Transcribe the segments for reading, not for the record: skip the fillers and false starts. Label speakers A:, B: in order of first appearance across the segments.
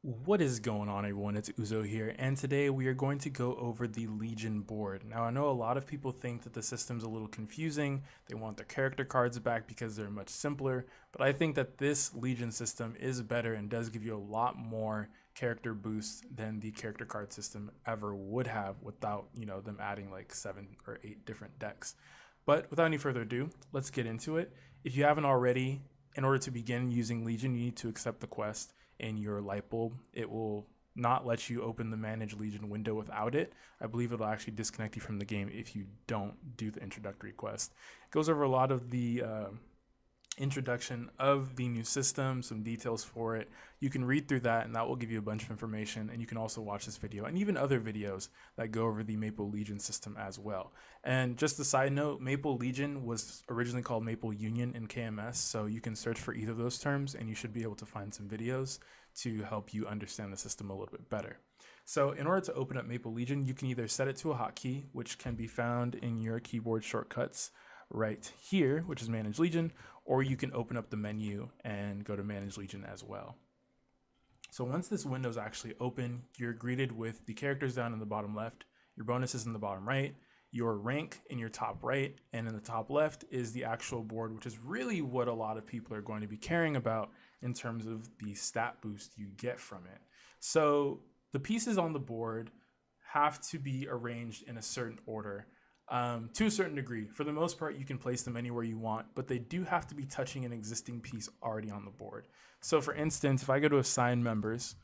A: What is going on, everyone? It's Uzo here, and today we are going to go over the Legion board. Now, I know a lot of people think that the system's a little confusing. They want their character cards back because they're much simpler, but I think that this Legion system is better and does give you a lot more character boosts than the character card system ever would have without, them adding like 7 or 8 different decks. But without any further ado, let's get into it. If you haven't already, in order to begin using Legion, you need to accept the quest in your light bulb. It will not let you open the Manage Legion window without it. I believe it'll actually disconnect you from the game if you don't do the introductory quest. It goes over a lot of the introduction of the new system, some details for it. You can read through that and that will give you a bunch of information, and you can also watch this video and even other videos that go over the Maple Legion system as well. And just a side note, Maple Legion was originally called Maple Union in KMS, so you can search for either of those terms and you should be able to find some videos to help you understand the system a little bit better. So in order to open up Maple Legion, you can either set it to a hotkey, which can be found in your keyboard shortcuts right here, which is Manage Legion, or you can open up the menu and go to Manage Legion as well. So once this window is actually open, you're greeted with the characters down in the bottom left, your bonuses in the bottom right, your rank in your top right, and in the top left is the actual board, which is really what a lot of people are going to be caring about in terms of the stat boost you get from it. So the pieces on the board have to be arranged in a certain order. To a certain degree. For the most part, you can place them anywhere you want, but they do have to be touching an existing piece already on the board. So for instance, if I go to assign members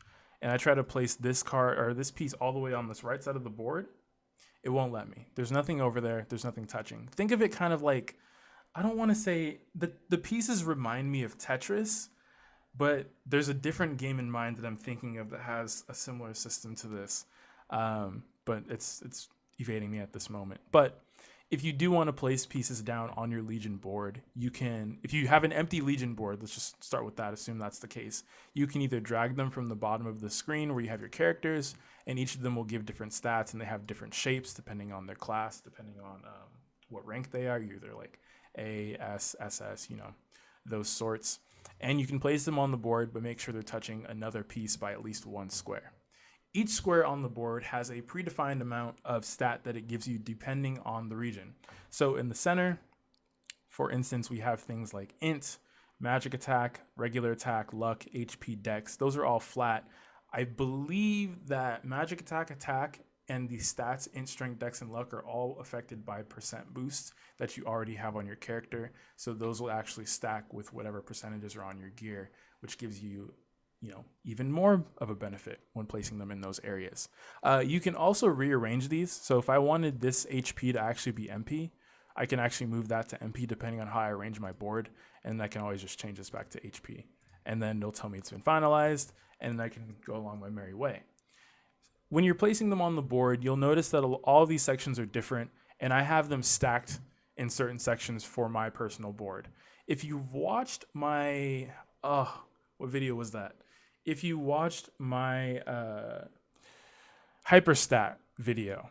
A: and I try to place this card or this piece all the way on this right side of the board, it won't let me. There's nothing over there. There's nothing touching. Think of it kind of like, I don't want to say, the pieces remind me of Tetris, but there's a different game in mind that I'm thinking of that has a similar system to this. But it's evading me at this moment. But if you do want to place pieces down on your Legion board, you can, if you have an empty Legion board, let's just start with that, assume that's the case, you can either drag them from the bottom of the screen where you have your characters, and each of them will give different stats, and they have different shapes depending on their class, depending on what rank they are. You're either like A, S, SS, those sorts. And you can place them on the board, but make sure they're touching another piece by at least one square. Each square on the board has a predefined amount of stat that it gives you depending on the region. So in the center, for instance, we have things like int, magic attack, regular attack, luck, HP, dex. Those are all flat. I believe that magic attack, and the stats int, strength, dex, and luck are all affected by percent boosts that you already have on your character. So those will actually stack with whatever percentages are on your gear, which gives you even more of a benefit when placing them in those areas. You can also rearrange these. So if I wanted this HP to actually be MP, I can actually move that to MP depending on how I arrange my board, and I can always just change this back to HP. And then it'll tell me it's been finalized, and I can go along my merry way. When you're placing them on the board, you'll notice that all of these sections are different, and I have them stacked in certain sections for my personal board. If you've watched my, what video was that? If you watched my hyperstat video,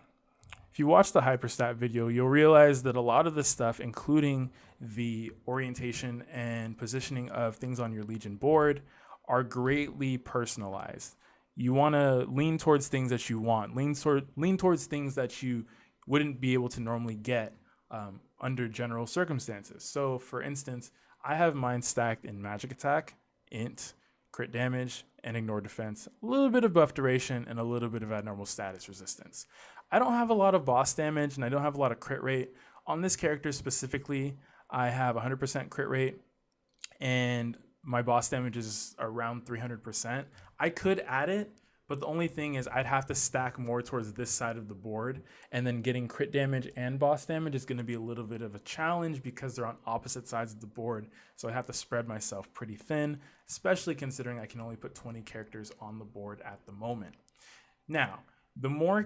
A: you'll realize that a lot of this stuff, including the orientation and positioning of things on your Legion board, are greatly personalized. You want to lean towards things that you want, lean towards things that you wouldn't be able to normally get under general circumstances. So for instance, I have mine stacked in magic attack, int, crit damage, and ignore defense, a little bit of buff duration, and a little bit of abnormal status resistance. I don't have a lot of boss damage, and I don't have a lot of crit rate. On this character specifically, I have 100% crit rate, and my boss damage is around 300%. I could add it, but the only thing is I'd have to stack more towards this side of the board, and then getting crit damage and boss damage is going to be a little bit of a challenge because they're on opposite sides of the board. So I have to spread myself pretty thin, especially considering I can only put 20 characters on the board at the moment. Now, the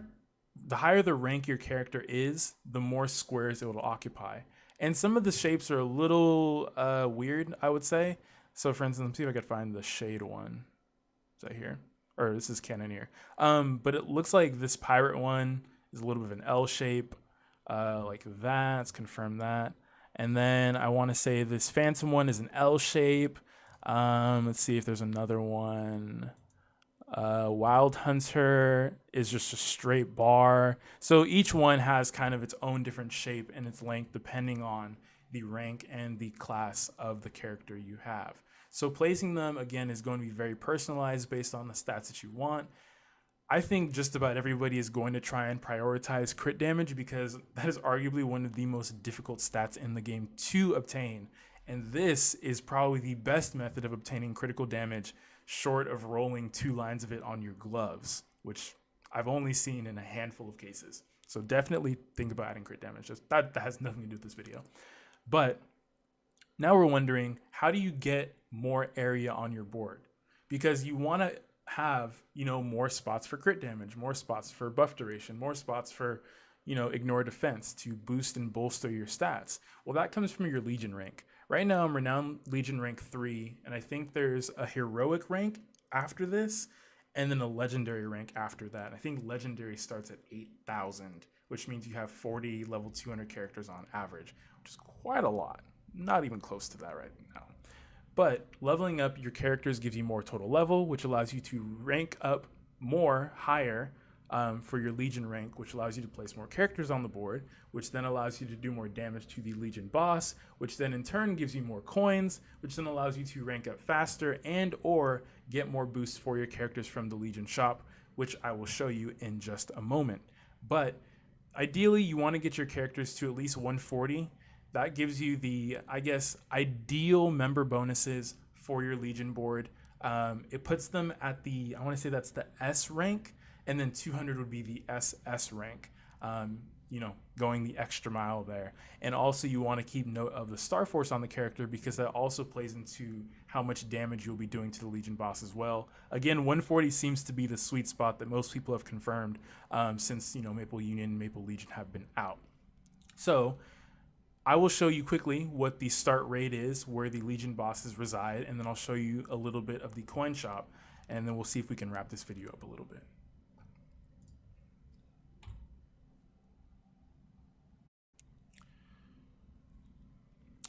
A: higher the rank your character is, the more squares it will occupy. And some of the shapes are a little weird, I would say. So for instance, let's see if I could find the shade one. Is that here? Or this is Cannoneer. But it looks like this pirate one is a little bit of an L shape, like that. Let's confirm that. And then I want to say this phantom one is an L shape. Let's see if there's another one. Wild Hunter is just a straight bar. So each one has kind of its own different shape and its length depending on the rank and the class of the character you have. So placing them again is going to be very personalized based on the stats that you want. I think just about everybody is going to try and prioritize crit damage because that is arguably one of the most difficult stats in the game to obtain. And this is probably the best method of obtaining critical damage short of rolling 2 lines of it on your gloves, which I've only seen in a handful of cases. So definitely think about adding crit damage. Just that has nothing to do with this video. But now we're wondering, how do you get more area on your board? Because you want to have, more spots for crit damage, more spots for buff duration, more spots for, ignore defense to boost and bolster your stats. Well, that comes from your Legion rank. Right now, I'm Renowned Legion rank 3, and I think there's a Heroic rank after this, and then a Legendary rank after that. I think Legendary starts at 8,000, which means you have 40 level 200 characters on average, which is quite a lot. Not even close to that right now. But leveling up your characters gives you more total level, which allows you to rank up more higher for your Legion rank, which allows you to place more characters on the board, which then allows you to do more damage to the Legion boss, which then in turn gives you more coins, which then allows you to rank up faster and or get more boosts for your characters from the Legion shop, which I will show you in just a moment. But ideally, you want to get your characters to at least 140. That gives you the, ideal member bonuses for your Legion board. It puts them at the, I want to say that's the S rank, and then 200 would be the SS rank, going the extra mile there. And also you want to keep note of the Star Force on the character because that also plays into how much damage you'll be doing to the Legion boss as well. Again, 140 seems to be the sweet spot that most people have confirmed since, Maple Union and Maple Legion have been out. So I will show you quickly what the start rate is, where the Legion bosses reside, and then I'll show you a little bit of the coin shop, and then we'll see if we can wrap this video up a little bit.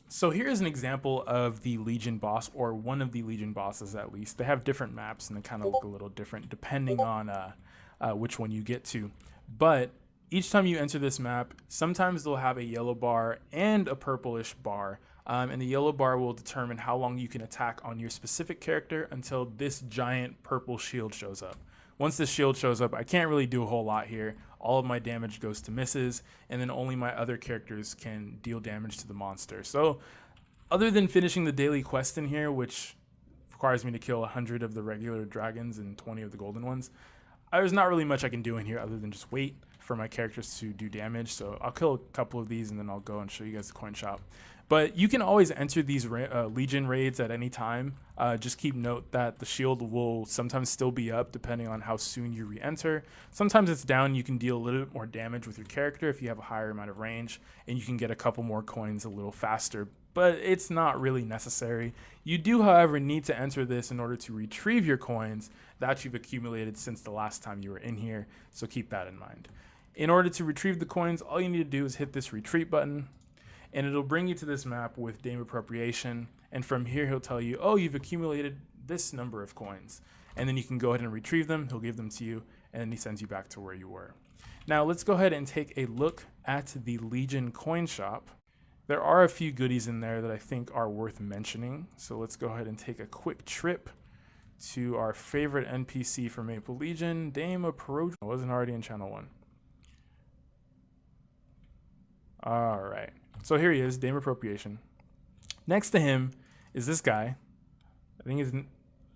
A: So here's an example of the Legion boss, or one of the Legion bosses at least. They have different maps, and they kind of look a little different depending on which one you get to. But each time you enter this map, sometimes they'll have a yellow bar and a purplish bar. And the yellow bar will determine how long you can attack on your specific character until this giant purple shield shows up. Once this shield shows up, I can't really do a whole lot here. All of my damage goes to misses, and then only my other characters can deal damage to the monster. So other than finishing the daily quest in here, which requires me to kill 100 of the regular dragons and 20 of the golden ones, there's not really much I can do in here other than just wait for my characters to do damage. So I'll kill a couple of these and then I'll go and show you guys the coin shop. But you can always enter these Legion raids at any time. Just keep note that the shield will sometimes still be up depending on how soon you re-enter. Sometimes it's down. You can deal a little bit more damage with your character if you have a higher amount of range, and you can get a couple more coins a little faster, but it's not really necessary. You do, however, need to enter this in order to retrieve your coins that you've accumulated since the last time you were in here, so keep that in mind. In order to retrieve the coins, all you need to do is hit this retreat button, and it'll bring you to this map with Dame Appropriation, and from here he'll tell you, oh, you've accumulated this number of coins, and then you can go ahead and retrieve them. He'll give them to you, and then he sends you back to where you were. Now let's go ahead and take a look at the Legion coin shop. There are a few goodies in there that I think are worth mentioning, so let's go ahead and take a quick trip to our favorite NPC for Maple Legion, Dame Appropriation. I wasn't already in channel 1. All right. So here he is, Dame Appropriation. Next to him is this guy. I think he's,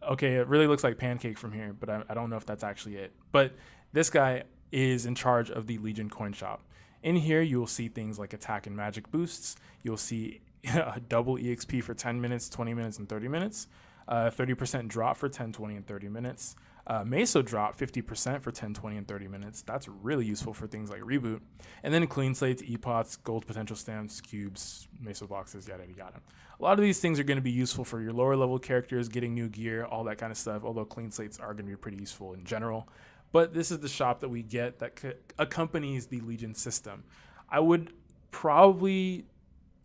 A: okay, it really looks like Pancake from here, but I don't know if that's actually it. But this guy is in charge of the Legion coin shop. In here, you will see things like attack and magic boosts. You'll see a double EXP for 10 minutes, 20 minutes, and 30 minutes. 30% drop for 10, 20, and 30 minutes. Meso drop 50% for 10, 20, and 30 minutes. That's really useful for things like Reboot. And then clean slates, epots, gold potential stamps, cubes, Meso boxes, yada, yada, yada. A lot of these things are going to be useful for your lower level characters, getting new gear, all that kind of stuff, although clean slates are going to be pretty useful in general. But this is the shop that we get that accompanies the Legion system. I would probably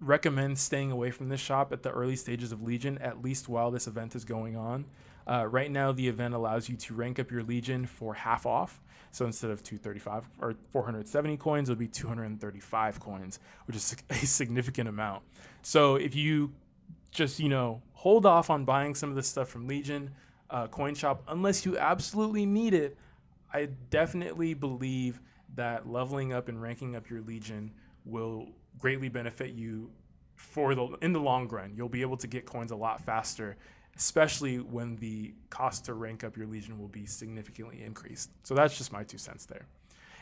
A: recommend staying away from this shop at the early stages of Legion, at least while this event is going on. Right now, the event allows you to rank up your Legion for half off. So instead of 235 or 470 coins, it'll be 235 coins, which is a significant amount. So if you just, hold off on buying some of this stuff from Legion Coin Shop unless you absolutely need it, I definitely believe that leveling up and ranking up your Legion will greatly benefit you in the long run. You'll be able to get coins a lot faster, especially when the cost to rank up your Legion will be significantly increased. So that's just my 2 cents there.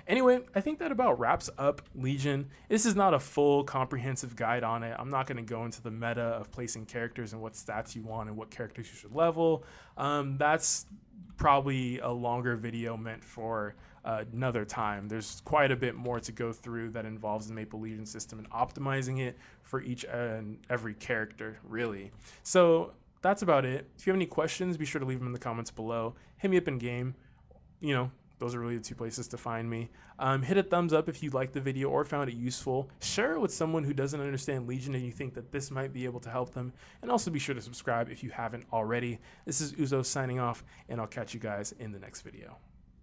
A: Anyway, I think that about wraps up Legion. This is not a full comprehensive guide on it. I'm not going to go into the meta of placing characters and what stats you want and what characters you should level. That's probably a longer video meant for another time. There's quite a bit more to go through that involves the Maple Legion system and optimizing it for each and every character, really. So that's about it. If you have any questions, be sure to leave them in the comments below. Hit me up in game. Those are really the 2 places to find me. Hit a thumbs up if you liked the video or found it useful. Share it with someone who doesn't understand Legion and you think that this might be able to help them. And also be sure to subscribe if you haven't already. This is Uzo signing off, and I'll catch you guys in the next video.